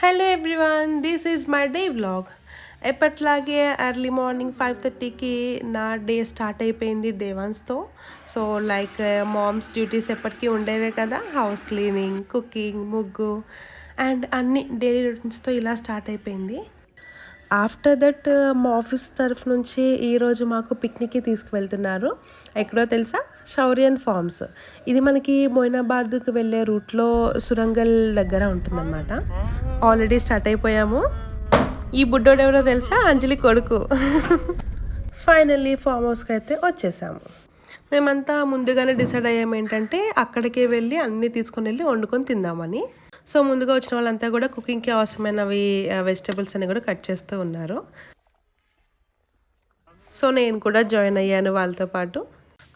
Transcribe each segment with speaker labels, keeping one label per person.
Speaker 1: Hello everyone, this is my day vlog. ఎప్పట్లాగే early morning 5:30కి నా day start అయిపోయింది దేవాన్స్తో. So like moms duties ఎప్పటికీ ఉండేవే కదా, హౌస్ క్లీనింగ్, కుకింగ్, ముగ్గు అండ్ అన్ని డైలీ రొటీన్స్తో ఇలా స్టార్ట్ అయిపోయింది. ఆఫ్టర్ దట్ మా ఆఫీస్ తరఫు నుంచి ఈరోజు మాకు పిక్నిక్కి తీసుకువెళ్తున్నారు. ఎక్కడో తెలుసా? శౌర్యన్ ఫార్మ్స్. ఇది మనకి మొయినాబాద్కి వెళ్ళే రూట్లో సురంగల్ దగ్గర ఉంటుందన్నమాట. ఆల్రెడీ స్టార్ట్ అయిపోయాము. ఈ బుడ్డోడు ఎవరో తెలుసా? అంజలి కొడుకు. ఫైనల్లీ ఫామ్ హౌస్కి అయితే వచ్చేసాము. మేమంతా ముందుగానే డిసైడ్ అయ్యాము ఏంటంటే అక్కడికే వెళ్ళి అన్నీ తీసుకొని వెళ్ళి వండుకొని తిందామని. సో ముందుగా వచ్చిన వాళ్ళంతా కూడా కుకింగ్కి అవసరమైనవి వెజిటబుల్స్ అన్ని కూడా కట్ చేస్తూ ఉన్నారు. సో నేను కూడా జాయిన్ అయ్యాను వాళ్ళతో పాటు.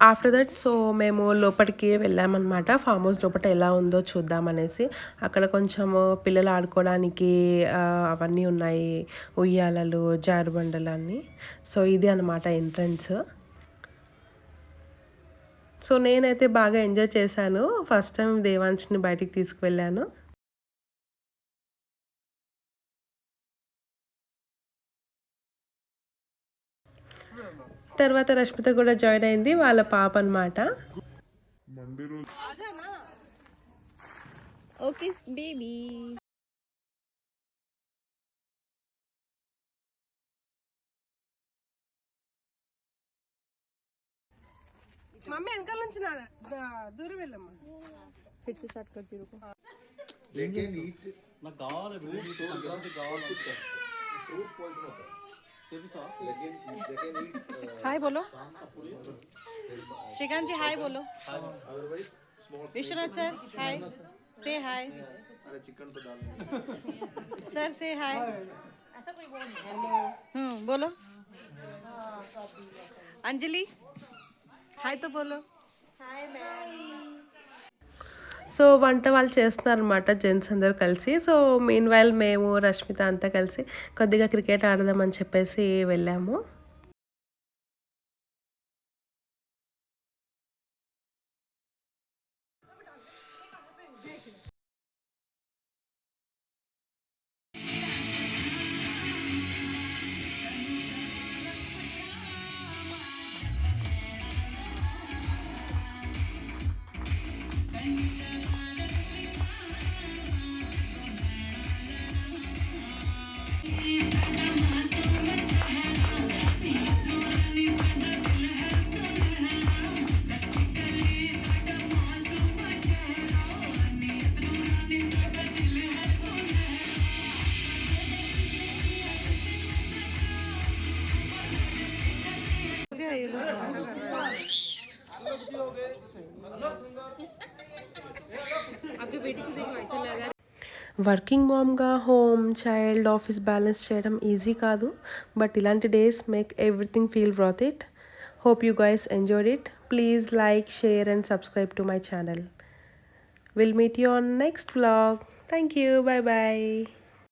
Speaker 1: ఆఫ్టర్ దట్ సో మేము లోపలికి వెళ్ళామన్నమాట. ఫామ్ హౌస్ లోపల ఎలా ఉందో చూద్దామనేసి. అక్కడ కొంచెము పిల్లలు ఆడుకోవడానికి అవన్నీ ఉన్నాయి, ఉయ్యాలలు, జారుబండలు అన్నీ. సో ఇది అనమాట ఎంట్రన్స్. సో నేనైతే బాగా ఎంజాయ్ చేశాను. ఫస్ట్ టైం దేవాంశ్ని బయటికి తీసుకువెళ్ళాను. తర్వాత రష్మిత కూడా జాయిన్ అయింది, వాళ్ళ పాప అనమాట.
Speaker 2: Okay baby.
Speaker 1: మమ్మీ వెనకాల నుంచి దూరం వెళ్ళమ్మా.
Speaker 2: फिर से स्टार्ट करती रुको.
Speaker 3: लेकिन ईट ना गाँव में फ्रूट स्टोर ग्राउंड के गाँव कुछ है फ्रूट पॉइजन होता है लेकिन ईट
Speaker 2: हाय बोलो श्रीकांत जी, हाय बोलो.
Speaker 3: Otherwise small
Speaker 2: Vishwanath sir hi, से हाय.
Speaker 3: अरे चिकन तो डाल
Speaker 2: सर से हाय. बोलो. अंजलि हाय तो बोलो.
Speaker 1: సో వంట వాళ్ళు చేస్తున్నారనమాట, జెంట్స్ అందరు కలిసి. సో మీన్ వైల్ మేము రష్మిత అంతా కలిసి కొద్దిగా క్రికెట్ ఆడదామని చెప్పేసి వెళ్ళాము. వర్కింగ్ మామ్గా హోమ్, చైల్డ్, ఆఫీస్ బ్యాలెన్స్ చేయడం ఈజీ కాదు. బట్ ఇలాంటి days make everything feel worth it. Hope you guys enjoyed it. Please like, share and subscribe to my channel. We'll meet you on next vlog. Thank you. Bye bye.